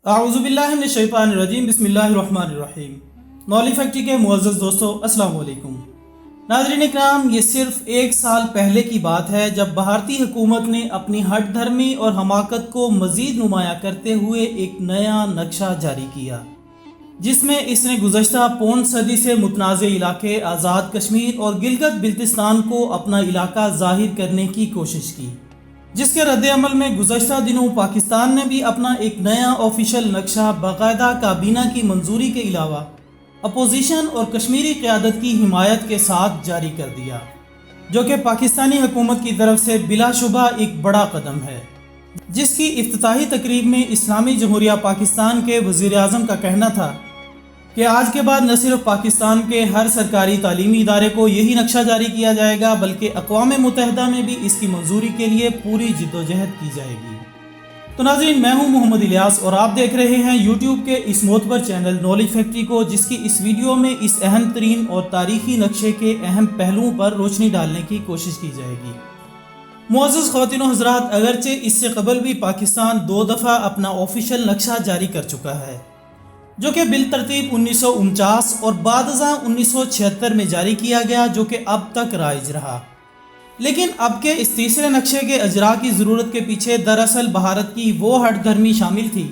अऊज़ुबिल्लाहि मिनश्शैतानिर्रजीम बिस्मिल्लाहिर्रहमानिर्रहीम। नॉली फैक्ट्री के मुअज़्ज़ज़ दोस्तों, अस्सलाम वालेकुम। नाज़रीन इकराम, ये सिर्फ एक साल पहले की बात है जब भारतीय हुकूमत ने अपनी हट धर्मी और हमाकत को मज़ीद नुमाया करते हुए एक नया नक्शा जारी किया, जिसमें इसने गुज़श्ता पौन सदी से मुतनाज़ इलाके आज़ाद कश्मीर और गिलगित बिल्तिस्तान को अपना इलाका ज़ाहिर करने की कोशिश की, जिसके रद्द-ए-अमल में गुज़श्ता दिनों पाकिस्तान ने भी अपना एक नया ऑफिशियल नक्शा बाकायदा काबीना की मंजूरी के अलावा अपोजिशन और कश्मीरी क़यादत की हिमायत के साथ जारी कर दिया, जो कि पाकिस्तानी हुकूमत की तरफ से बिलाशुबा एक बड़ा कदम है, जिसकी इफ्तिताही तकरीब में इस्लामी जमहूरिया पाकिस्तान के वज़ीर-ए-आज़म का कहना था कि आज के बाद न सिर्फ पाकिस्तान के हर सरकारी तालीमी इदारे को यही नक्शा जारी किया जाएगा, बल्कि अक़वाम मुत्तहिदा में भी इसकी मंजूरी के लिए पूरी जिद्दोजहद की जाएगी। तो नाज़रीन, मैं हूं मोहम्मद इलियास और आप देख रहे हैं यूट्यूब के इस मोतबर चैनल नॉलेज फैक्ट्री को, जिसकी इस वीडियो में इस अहम तरीन और तारीखी नक्शे के अहम पहलुओं पर रोशनी डालने की कोशिश की जाएगी। मुअज़्ज़ज़ ख़वातीन व हज़रात, अगरचे इससे कबल भी पाकिस्तान 2 दफ़ा अपना ऑफिशियल नक्शा जारी कर चुका है, जो कि बिलतरतीब 1949 और बादज़ा 1976 में जारी किया गया, जो कि अब तक राइज रहा। लेकिन अब के इस तीसरे नक्शे के अजरा की ज़रूरत के पीछे दरअसल भारत की वो हट धर्मी शामिल थी,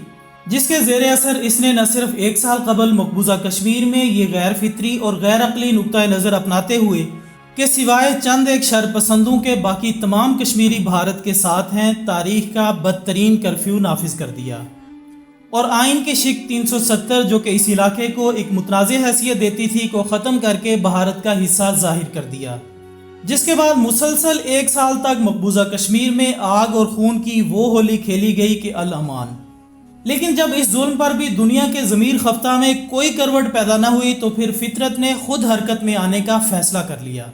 जिसके ज़ेर असर इसने न सिर्फ एक साल कबल मकबूजा कश्मीर में ये गैर फितरी और गैर अक़ली नुक्ता नज़र अपनाते हुए कि सिवाय चंद एक शरपसंदों के बाकी तमाम कश्मीरी भारत के साथ हैं, तारीख़ का बदतरीन कर्फ्यू नाफिज कर दिया और आइन के शिक 370, जो कि इस इलाके को एक मुतनाज़ हैसियत देती थी, को ख़त्म करके भारत का हिस्सा ज़ाहिर कर दिया, जिसके बाद मुसलसल एक साल तक मकबूजा कश्मीर में आग और खून की वो होली खेली गई कि अल अमान। लेकिन जब इस जुल्म पर भी दुनिया के ज़मीर खफ्ता में कोई करवट पैदा न हुई, तो फिर फितरत ने खुद हरकत में आने का फैसला कर लिया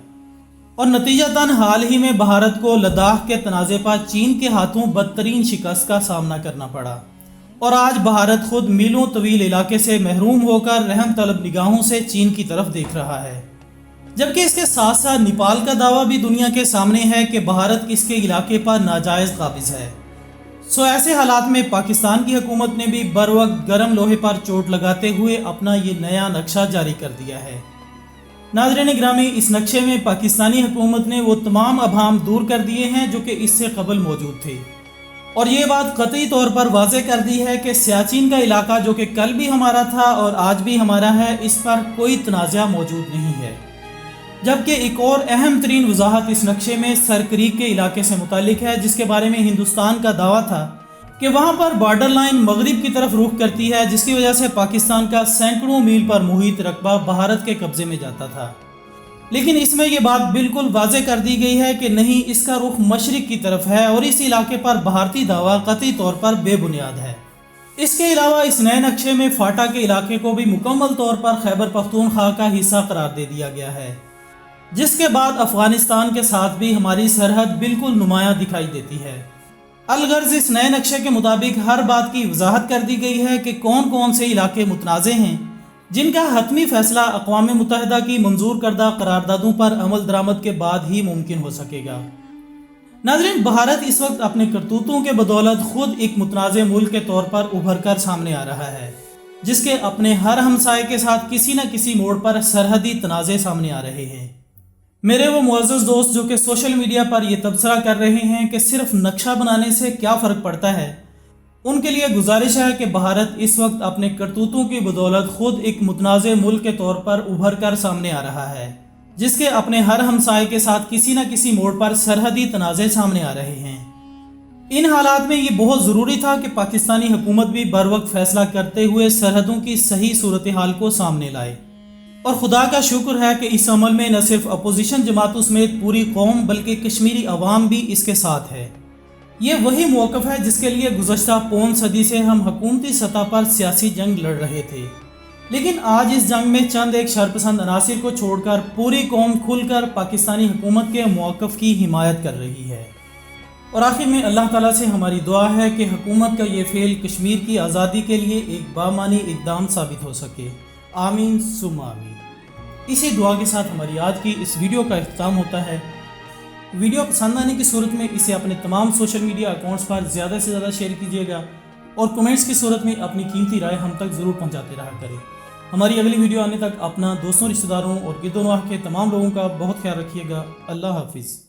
और नतीजतन हाल ही में भारत को लद्दाख के तनाज़े पर चीन के हाथों बदतरीन शिकस्त का सामना करना पड़ा और आज भारत खुद मीलों तवील इलाके से महरूम होकर रहम तलब निगाहों से चीन की तरफ देख रहा है। जबकि इसके साथ साथ नेपाल का दावा भी दुनिया के सामने है कि भारत इसके इलाके पर नाजायज़ काबिज है। ऐसे हालात में पाकिस्तान की हुकूमत ने भी बर वक्त गर्म लोहे पर चोट लगाते हुए अपना ये नया नक्शा जारी कर दिया है। नाज़रीन गिरामी, इस नक्शे में पाकिस्तानी हुकूमत ने वो तमाम अभाम दूर कर दिए हैं जो कि इससे कबल मौजूद थे, और ये बात कतई तौर पर वाज़े कर दी है कि सियाचिन का इलाका, जो कि कल भी हमारा था और आज भी हमारा है, इस पर कोई तनाज़ा मौजूद नहीं है। जबकि एक और अहम तरीन वजाहत इस नक्शे में सरक्रीक के इलाके से मुतालिक है, जिसके बारे में हिंदुस्तान का दावा था कि वहाँ पर बॉर्डर लाइन मगरिब की तरफ रुख करती है, जिसकी वजह से पाकिस्तान का सैकड़ों मील पर मुहित रकबा भारत के कब्जे में जाता था। लेकिन इसमें यह बात बिल्कुल वाज़े कर दी गई है कि नहीं, इसका रुख मशरिक की तरफ है और इस इलाके पर भारतीय दावा कतई तौर पर बेबुनियाद है। इसके अलावा इस नए नक्शे में फाटा के इलाके को भी मुकम्मल तौर पर खैबर पख्तूनख्वा का हिस्सा करार दे दिया गया है, जिसके बाद अफगानिस्तान के साथ भी हमारी सरहद बिल्कुल नुमाया दिखाई देती है। अलगर्ज इस नए नक्शे के मुताबिक हर बात की वजाहत कर दी गई है कि कौन कौन से इलाके मुतनाज़े हैं, जिनका हतमी फैसला अक़वाम मुत्तहिदा की मंजूर करदा करारदादों पर अमल दरामद के बाद ही मुमकिन हो सकेगा। नाज़रीन, भारत इस वक्त अपने करतूतों के बदौलत खुद एक मुतनाज़ मुल्क के तौर पर उभर कर सामने आ रहा है, जिसके अपने हर हमसाये के साथ किसी न किसी मोड़ पर सरहदी तनाज़े सामने आ रहे हैं। मेरे वो मुअज़्ज़ज़ दोस्त जो कि सोशल मीडिया पर यह तबसरा कर रहे हैं कि सिर्फ नक्शा बनाने से क्या फ़र्क पड़ता है, उनके लिए गुजारिश है कि भारत इस वक्त अपने करतूतों की बदौलत खुद एक मुतनाज़ मुल्क के तौर पर उभर कर सामने आ रहा है, जिसके अपने हर हमसाये के साथ किसी न किसी मोड़ पर सरहदी तनाज़े सामने आ रहे हैं। इन हालात में ये बहुत ज़रूरी था कि पाकिस्तानी हुकूमत भी बर वक्त फैसला करते हुए सरहदों की सही सूरत हाल को सामने लाए, और खुदा का शुक्र है कि इस अमल में न सिर्फ अपोजिशन जमातों समेत पूरी कौम बल्कि कश्मीरी अवाम भी इसके साथ है। ये वही मौक़िफ़ है जिसके लिए गुज़श्ता पौन सदी से हम हुकूमती सतह पर सियासी जंग लड़ रहे थे, लेकिन आज इस जंग में चंद एक शरपसंद अनासिर को छोड़कर पूरी कौम खुलकर पाकिस्तानी हुकूमत के मौक़िफ़ की हिमायत कर रही है। और आखिर में अल्लाह ताला से हमारी दुआ है कि हुकूमत का ये फ़ेल कश्मीर की आज़ादी के लिए एक बामानी इक़दाम साबित हो सके। आमीन सुम्मा आमीन। इसी दुआ के साथ हमारी आज की इस वीडियो का इख्तिताम होता है। वीडियो पसंद आने की सूरत में इसे अपने तमाम सोशल मीडिया अकाउंट्स पर ज़्यादा से ज़्यादा शेयर कीजिएगा اور کمنٹس کی صورت میں اپنی قیمتی رائے ہم تک ضرور پہنچاتے رہا کریں۔ ہماری اگلی ویڈیو آنے تک اپنا دوستوں، رشتہ داروں اور گرد و نواح کے تمام لوگوں کا بہت خیال رکھیے گا۔ اللہ حافظ۔